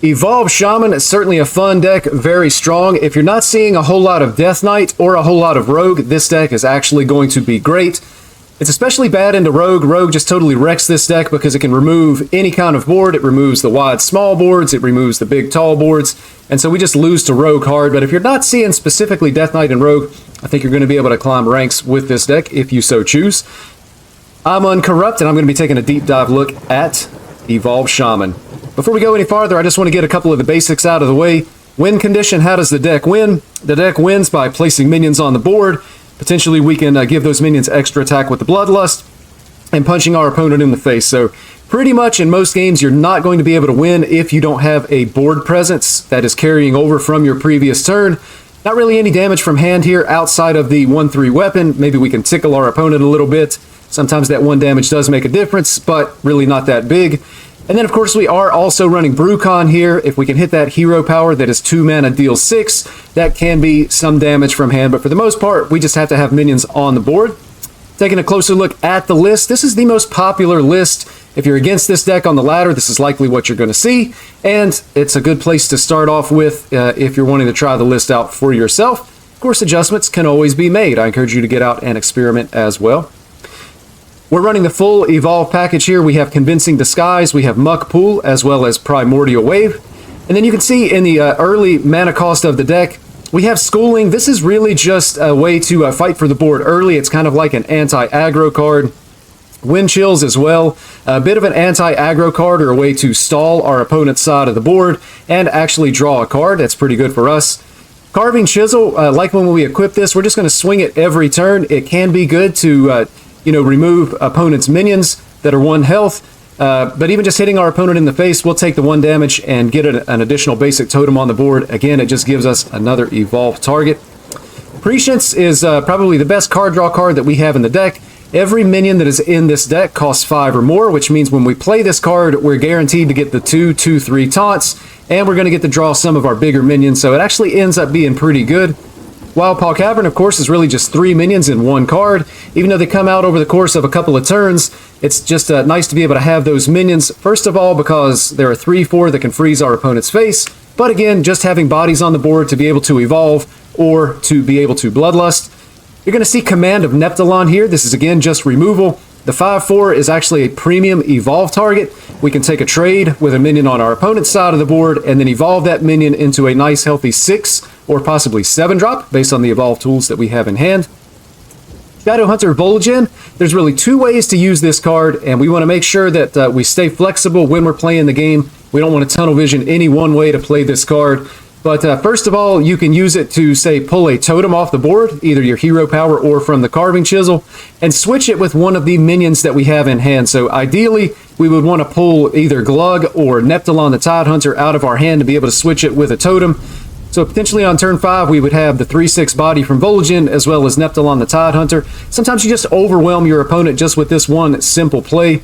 Evolve Shaman is certainly a fun deck, very strong. If you're not seeing a whole lot of Death Knight or a whole lot of Rogue, this deck is actually going to be great. It's especially bad into Rogue. Rogue just totally wrecks this deck because it can remove any kind of board. It removes the wide small boards, it removes the big tall boards, and so we just lose to Rogue hard. But if you're not seeing specifically Death Knight and Rogue, I think you're going to be able to climb ranks with this deck if you so choose. I'm Uncorrupt, and I'm going to be taking a deep dive look at Evolve Shaman. Before we go any farther, I just want to get a couple of the basics out of the way. Win condition, how does the deck win? The deck wins by placing minions on the board. Potentially we can give those minions extra attack with the Bloodlust and punching our opponent in the face. So pretty much in most games you're not going to be able to win if you don't have a board presence that is carrying over from your previous turn. Not really any damage from hand here outside of the 1/3 weapon. Maybe we can tickle our opponent a little bit. Sometimes that 1 damage does make a difference, but really not that big. And then, of course, we are also running Brucon here. If we can hit that hero power that is 2 mana, deals 6, that can be some damage from hand. But for the most part, we just have to have minions on the board. Taking a closer look at the list, this is the most popular list. If you're against this deck on the ladder, this is likely what you're going to see. And it's a good place to start off with if you're wanting to try the list out for yourself. Of course, adjustments can always be made. I encourage you to get out and experiment as well. We're running the full Evolve package here. We have Convincing Disguise, we have Muck Pool, as well as Primordial Wave. And then you can see in the early mana cost of the deck, we have Schooling. This is really just a way to fight for the board early. It's kind of like an anti-aggro card. Wind Chills as well. A bit of an anti-aggro card or a way to stall our opponent's side of the board and actually draw a card. That's pretty good for us. Carving Chisel, like when we equip this, we're just going to swing it every turn. It can be good to remove opponent's minions that are 1 health. But even just hitting our opponent in the face, we'll take the 1 damage and get an additional basic totem on the board. Again, it just gives us another evolved target. Prescience is probably the best card draw card that we have in the deck. Every minion that is in this deck costs 5 or more, which means when we play this card, we're guaranteed to get the 2/2/3 taunts, and we're going to get to draw some of our bigger minions, so it actually ends up being pretty good. Wildpaw Cavern, of course, is really just 3 minions in 1 card. Even though they come out over the course of a couple of turns, it's just nice to be able to have those minions. First of all, because there are 3/4 that can freeze our opponent's face. But again, just having bodies on the board to be able to evolve or to be able to Bloodlust. You're going to see Command of Neptulon here. This is, again, just removal. The 5/4 is actually a premium evolve target. We can take a trade with a minion on our opponent's side of the board and then evolve that minion into a nice healthy 6 or possibly 7 drop based on the evolve tools that we have in hand. Shadowhunter Vol'jin, there's really 2 ways to use this card, and we want to make sure that we stay flexible when we're playing the game. We don't want to tunnel vision any one way to play this card. But first of all, you can use it to, say, pull a totem off the board, either your hero power or from the Carving Chisel, and switch it with one of the minions that we have in hand. So ideally, we would want to pull either Glug or Neptulon the Tidehunter out of our hand to be able to switch it with a totem. So potentially on turn 5, we would have the 3/6 body from Vol'jin as well as Neptulon the Tidehunter. Sometimes you just overwhelm your opponent just with this one simple play.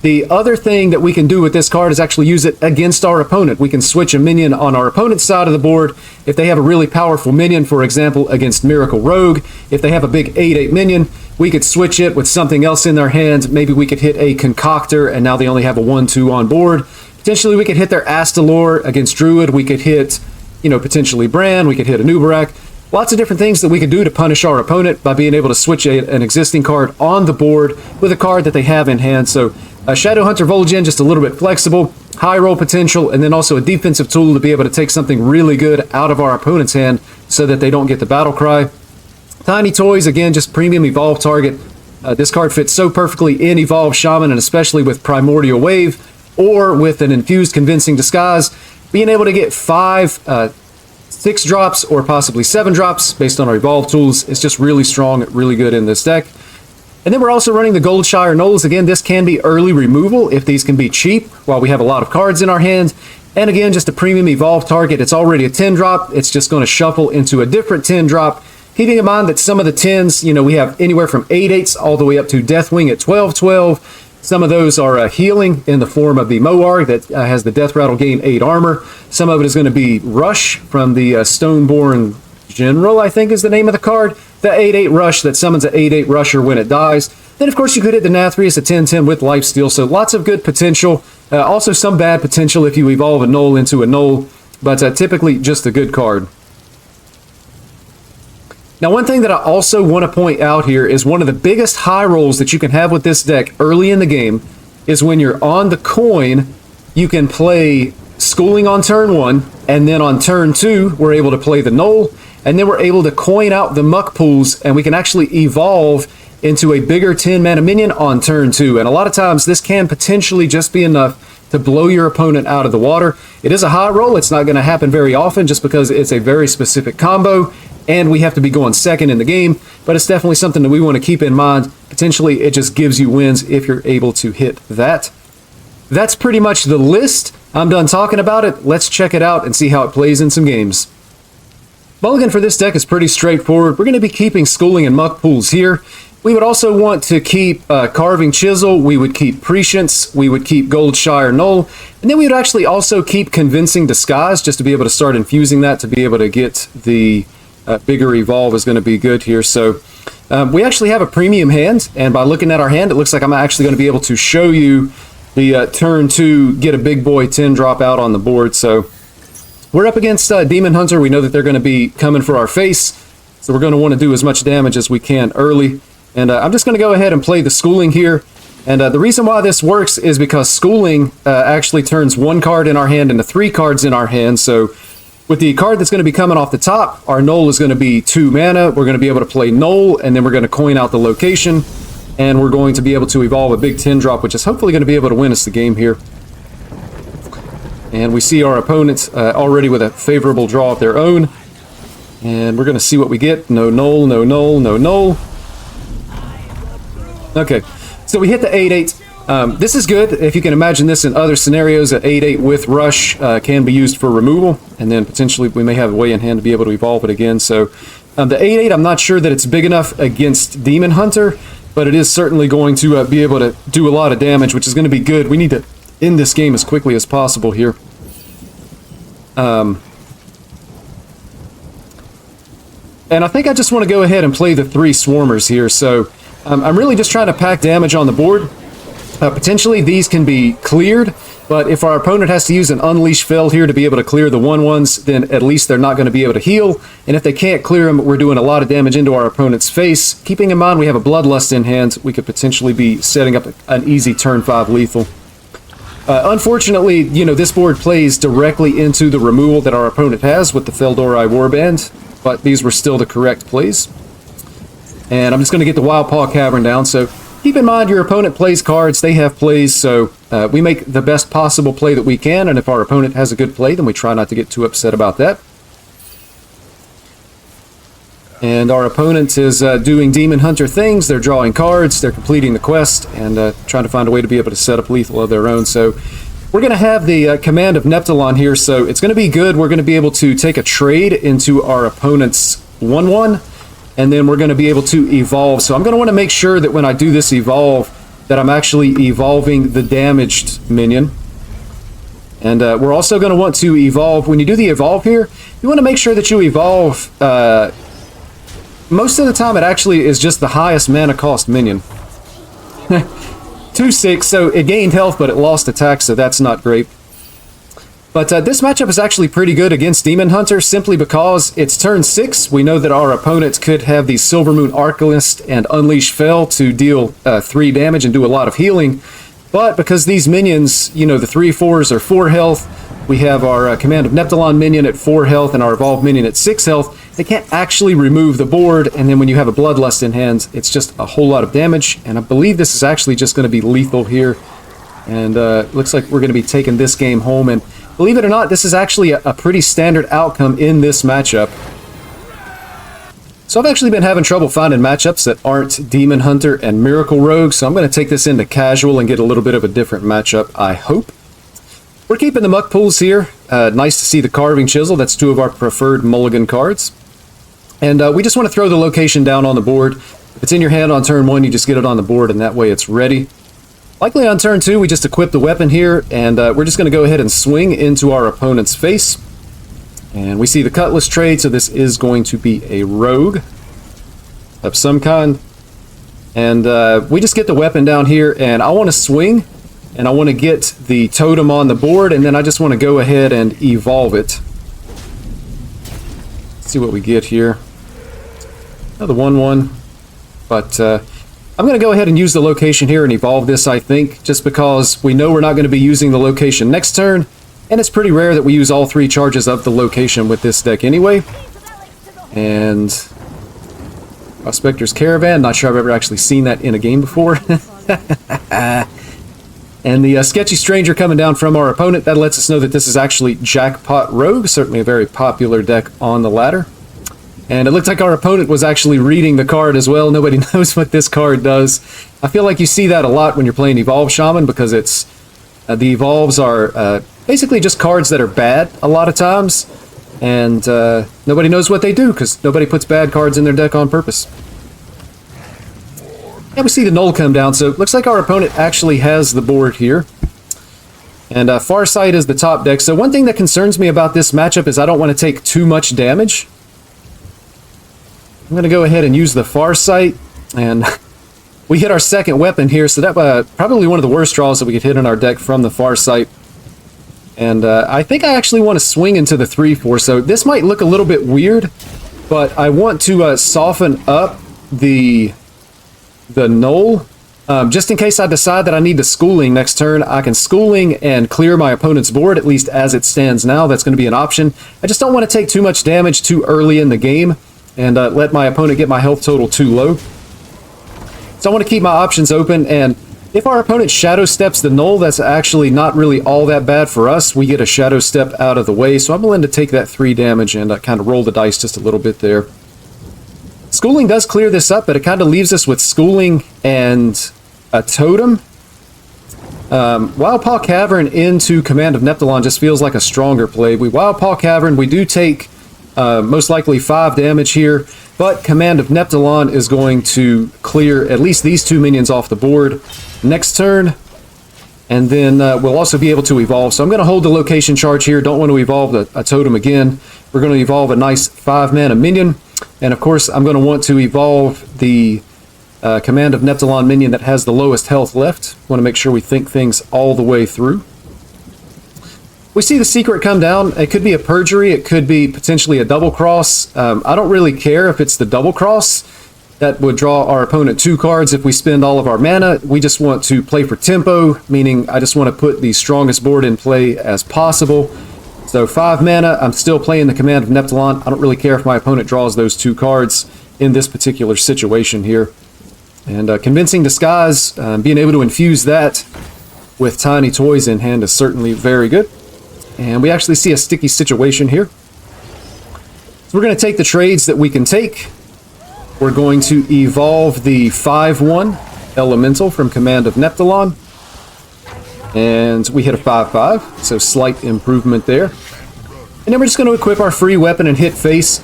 The other thing that we can do with this card is actually use it against our opponent. We can switch a minion on our opponent's side of the board. If they have a really powerful minion, for example, against Miracle Rogue, if they have a big 8/8 minion, we could switch it with something else in their hand. Maybe we could hit a Concoctor, and now they only have a 1/2 on board. Potentially, we could hit their Astalor against Druid. We could hit, potentially Bran. We could hit a Nubarak. Lots of different things that we could do to punish our opponent by being able to switch an existing card on the board with a card that they have in hand. So Shadowhunter Vol'jin, just a little bit flexible, high roll potential, and then also a defensive tool to be able to take something really good out of our opponent's hand so that they don't get the battle cry. Tiny Toys, again, just premium evolve target. This card fits so perfectly in Evolve Shaman, and especially with Primordial Wave or with an infused Convincing Disguise. Being able to get 5, 6 drops or possibly 7 drops based on our evolve tools is just really strong, really good in this deck. And then we're also running the Goldshire Knolls. Again, this can be early removal if these can be cheap while we have a lot of cards in our hand. And again, just a premium evolve target. It's already a 10 drop. It's just going to shuffle into a different 10 drop. Keeping in mind that some of the 10s, we have anywhere from 8/8s all the way up to Deathwing at 12/12. Some of those are healing in the form of the Moarg that has the Death Rattle gain 8 armor. Some of it is going to be Rush from the Stoneborn General, I think is the name of the card. The 8/8 Rush that summons an 8/8 Rusher when it dies. Then, of course, you could hit the Nathrius at 10/10 with Lifesteal. So lots of good potential Also some bad potential if you evolve a Null into a Null, but typically just a good card. Now, one thing that I also want to point out here is one of the biggest high rolls that you can have with this deck early in the game is when you're on the coin, you can play Schooling on turn 1, and then on turn 2, we're able to play the Null, and then we're able to coin out the Muck Pools, and we can actually evolve into a bigger 10 mana minion on turn 2. And a lot of times this can potentially just be enough to blow your opponent out of the water. It is a high roll. It's not going to happen very often just because it's a very specific combo, and we have to be going second in the game, but it's definitely something that we want to keep in mind. Potentially, it just gives you wins if you're able to hit that. That's pretty much the list. I'm done talking about it. Let's check it out and see how it plays in some games. Mulligan for this deck is pretty straightforward. We're going to be keeping Schooling and Muck Pools here. We would also want to keep Carving Chisel, we would keep Prescience, we would keep Goldshire Null, and then we would actually also keep Convincing Disguise just to be able to start infusing that to be able to get the bigger evolve is going to be good here. So we actually have a premium hand, and by looking at our hand, it looks like I'm actually going to be able to show you the turn 2 get a big boy 10 drop out on the board. So we're up against Demon Hunter. We know that they're going to be coming for our face, so we're going to want to do as much damage as we can early. And I'm just going to go ahead and play the Schooling here. And the reason why this works is because Schooling actually turns 1 card in our hand into 3 cards in our hand. So with the card that's going to be coming off the top, our Null is going to be 2 mana. We're going to be able to play Null, and then we're going to coin out the location. And we're going to be able to evolve a big 10 drop, which is hopefully going to be able to win us the game here. And we see our opponents already with a favorable draw of their own. And we're going to see what we get. No Null, no Null, no Null. Okay, so we hit the 8-8. This is good. If you can imagine this in other scenarios, an 8-8 with Rush can be used for removal, and then potentially we may have a way in hand to be able to evolve it again. So the 8-8, I'm not sure that it's big enough against Demon Hunter, but it is certainly going to be able to do a lot of damage, which is going to be good. We need to end this game as quickly as possible here. And I think I just want to go ahead and play the 3 Swarmers here. So I'm really just trying to pack damage on the board. Potentially these can be cleared, but if our opponent has to use an Unleash Fell here to be able to clear the 1/1s, then at least they're not going to be able to heal. And if they can't clear them, we're doing a lot of damage into our opponent's face. Keeping in mind we have a Bloodlust in hand, we could potentially be setting up an easy turn 5 lethal. Unfortunately, you know, this board plays directly into the removal that our opponent has with the Feldorei Warband, but these were still the correct plays. And I'm just going to get the Wild Paw Cavern down. So keep in mind your opponent plays cards, they have plays, so we make the best possible play that we can, and if our opponent has a good play, then we try not to get too upset about that. And our opponent is doing Demon Hunter things. They're drawing cards, they're completing the quest, and trying to find a way to be able to set up lethal of their own. So we're going to have the command of Neptulon here, so it's going to be good. We're going to be able to take a trade into our opponent's 1/1, and then we're going to be able to evolve. So I'm going to want to make sure that when I do this evolve, that I'm actually evolving the damaged minion. And we're also going to want to evolve. When you do the evolve here, you want to make sure that you evolve... most of the time it actually is just the highest mana cost minion. 2/6, so it gained health, but it lost attack, so that's not great. But this matchup is actually pretty good against Demon Hunter, simply because it's turn 6. We know that our opponents could have the Silvermoon Arcanist and Unleash Fell to deal 3 damage and do a lot of healing. But because these minions, you know, the 3/4s are 4 health, we have our Command of Neptulon minion at 4 health and our Evolved minion at 6 health, they can't actually remove the board, and then when you have a Bloodlust in hand, it's just a whole lot of damage, and I believe this is actually just going to be lethal here. And looks like we're going to be taking this game home, and believe it or not, this is actually a pretty standard outcome in this matchup. So I've actually been having trouble finding matchups that aren't Demon Hunter and Miracle Rogue, so I'm going to take this into casual and get a little bit of a different matchup, I hope. We're keeping the Muck Pools here. Nice to see the Carving Chisel. That's 2 of our preferred mulligan cards. And we just want to throw the location down on the board. If it's in your hand on turn 1, you just get it on the board, and that way it's ready. Likely on turn 2, we just equip the weapon here, and we're just going to go ahead and swing into our opponent's face. And we see the Cutlass trade, so this is going to be a rogue of some kind. And we just get the weapon down here, and I want to swing, and I want to get the totem on the board, and then I just want to go ahead and evolve it. Let's see what we get here. Another 1/1, but I'm going to go ahead and use the location here and evolve this, I think, just because we know we're not going to be using the location next turn, and it's pretty rare that we use all 3 charges of the location with this deck anyway. And Prospector's Caravan, not sure I've ever actually seen that in a game before. And the Sketchy Stranger coming down from our opponent, that lets us know that this is actually Jackpot Rogue, certainly a very popular deck on the ladder. And it looks like our opponent was actually reading the card as well. Nobody knows what this card does. I feel like you see that a lot when you're playing Evolve Shaman, because it's the Evolves are basically just cards that are bad a lot of times. And nobody knows what they do, because nobody puts bad cards in their deck on purpose. And we see the Null come down, so it looks like our opponent actually has the board here. And Farsight is the top deck. So one thing that concerns me about this matchup is I don't want to take too much damage. I'm going to go ahead and use the Farsight, and we hit our second weapon here, so that probably one of the worst draws that we could hit in our deck from the Farsight. And I think I actually want to swing into the 3/4, so this might look a little bit weird, but I want to soften up the Null. Just in case I decide that I need to Schooling next turn, I can Schooling and clear my opponent's board, at least as it stands now. That's going to be an option. I just don't want to take too much damage too early in the game, and let my opponent get my health total too low. So I want to keep my options open, and if our opponent Shadow Steps the Null, that's actually not really all that bad for us. We get a Shadow Step out of the way, so I'm willing to take that 3 damage and kind of roll the dice just a little bit there. Schooling does clear this up, but it kind of leaves us with Schooling and a Totem. Wildpaw Cavern into Command of Neptulon just feels like a stronger play. We Wildpaw Cavern, we do take most likely 5 damage here, but Command of Neptulon is going to clear at least these 2 minions off the board next turn, and then we'll also be able to evolve. So I'm going to hold the location charge here, don't want to evolve a totem again. We're going to evolve a nice 5-mana minion, and of course I'm going to want to evolve the Command of Neptulon minion that has the lowest health left. Want to make sure we think things all the way through. We see the secret come down. It could be a perjury. It could be potentially a double cross. I don't really care if it's the double cross. That would draw our opponent 2 cards if we spend all of our mana. We just want to play for tempo, meaning I just want to put the strongest board in play as possible. So 5 mana, I'm still playing the Command of Neptulon. I don't really care if my opponent draws those 2 cards in this particular situation here. And Convincing Disguise, being able to infuse that with Tiny Toys in hand is certainly very good. And we actually see a sticky situation here. So we're going to take the trades that we can take. We're going to evolve the 5/1 Elemental from Command of Neptulon. And we hit a 5/5, so slight improvement there. And then we're just going to equip our free weapon and hit face.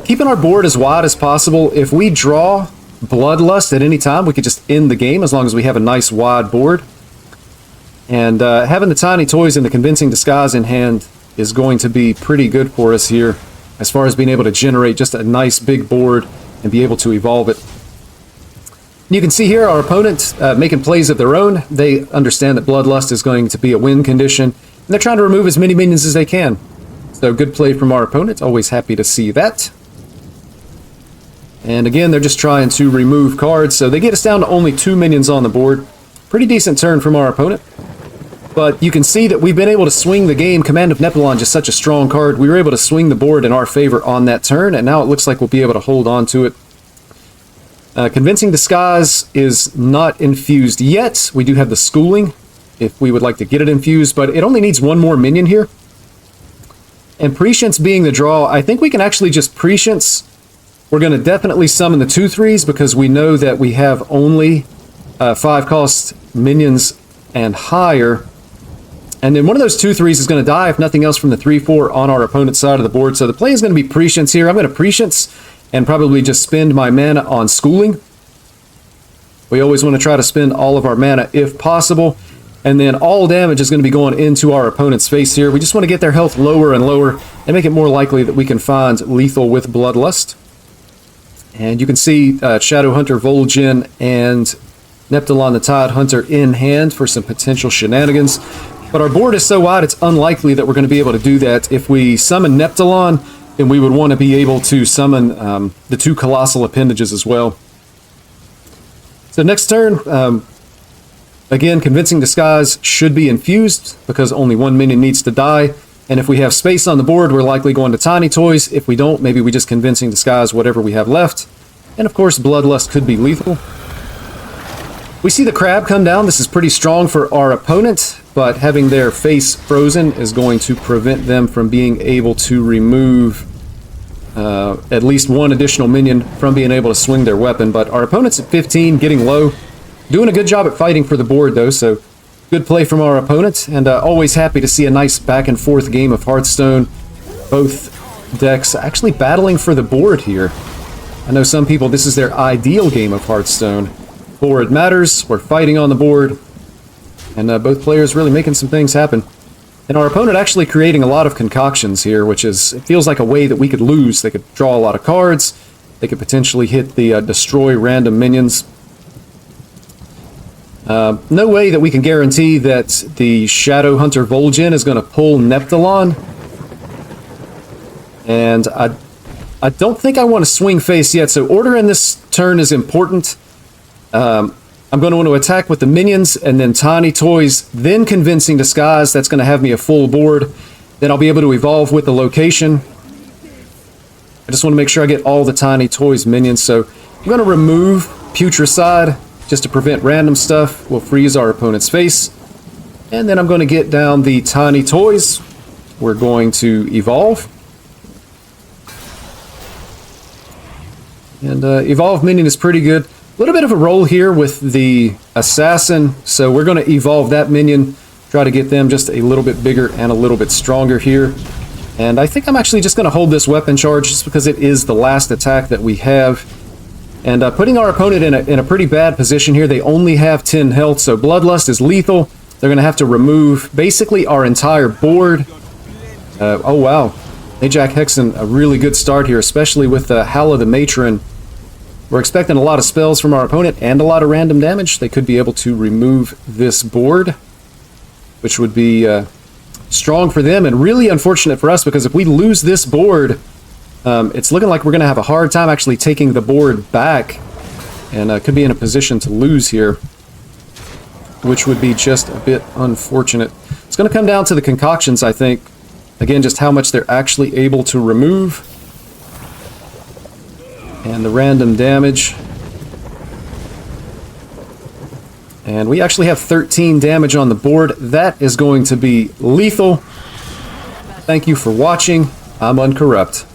Keeping our board as wide as possible. If we draw Bloodlust at any time, we could just end the game as long as we have a nice wide board. And having the Tiny Toys and the Convincing Disguise in hand is going to be pretty good for us here, as far as being able to generate just a nice big board and be able to evolve it. You can see here our opponent making plays of their own. They understand that Bloodlust is going to be a win condition, and they're trying to remove as many minions as they can. So good play from our opponent. Always happy to see that. And again, they're just trying to remove cards, so they get us down to only 2 minions on the board. Pretty decent turn from our opponent. But you can see that we've been able to swing the game. Command of Neptulon, just such a strong card. We were able to swing the board in our favor on that turn, and now it looks like we'll be able to hold on to it. Convincing Disguise is not infused yet. We do have the Schooling, if we would like to get it infused, but it only needs 1 more minion here. And Prescience being the draw, I think we can actually just Prescience. We're going to definitely summon the 2/3s because we know that we have only 5-cost minions and higher. And then one of those 2/3s is going to die, if nothing else, from the 3/4 on our opponent's side of the board. So the play is going to be Prescience here. I'm going to Prescience and probably just spend my mana on Schooling. We always want to try to spend all of our mana if possible. And then all damage is going to be going into our opponent's face here. We just want to get their health lower and lower and make it more likely that we can find lethal with Bloodlust. And you can see Shadowhunter, Vol'jin, and Neptulon the Tide Hunter in hand for some potential shenanigans. But our board is so wide, it's unlikely that we're going to be able to do that. If we summon Neptulon, then we would want to be able to summon the 2 Colossal Appendages as well. So next turn, again, Convincing Disguise should be infused because only 1 minion needs to die. And if we have space on the board, we're likely going to Tiny Toys. If we don't, maybe we just Convincing Disguise whatever we have left. And of course, Bloodlust could be lethal. We see the Crab come down. This is pretty strong for our opponent, but having their face frozen is going to prevent them from being able to remove at least 1 additional minion from being able to swing their weapon. But our opponent's at 15, getting low. Doing a good job at fighting for the board, though, so good play from our opponent. And always happy to see a nice back-and-forth game of Hearthstone. Both decks actually battling for the board here. I know some people, this is their ideal game of Hearthstone. Board matters, we're fighting on the board, and both players really making some things happen. And our opponent actually creating a lot of concoctions here, which is, it feels like a way that we could lose. They could draw a lot of cards, they could potentially hit the destroy random minions. No way that we can guarantee that the Shadow Hunter Vol'jin is going to pull Neptulon. And I don't think I want to swing face yet, so order in this turn is important. I'm going to want to attack with the minions, and then Tiny Toys, then Convincing Disguise. That's going to have me a full board. Then I'll be able to evolve with the location. I just want to make sure I get all the Tiny Toys minions, so I'm going to remove Putricide just to prevent random stuff. We'll freeze our opponent's face. And then I'm going to get down the Tiny Toys. We're going to evolve. And Evolve Minion is pretty good. A little bit of a roll here with the Assassin, so we're going to evolve that minion, try to get them just a little bit bigger and a little bit stronger here. And I think I'm actually just going to hold this weapon charge just because it is the last attack that we have. And putting our opponent in a pretty bad position here. They only have 10 health, so Bloodlust is lethal. They're going to have to remove basically our entire board. Oh wow, Ajax Hexen, a really good start here, especially with Halla the Matron. We're expecting a lot of spells from our opponent and a lot of random damage. They could be able to remove this board, which would be strong for them and really unfortunate for us, because if we lose this board, it's looking like we're going to have a hard time actually taking the board back, and could be in a position to lose here, which would be just a bit unfortunate. It's going to come down to the concoctions, I think. Again, just how much they're actually able to remove. And the random damage. And we actually have 13 damage on the board. That is going to be lethal. Thank you for watching. I'm Uncorrupt.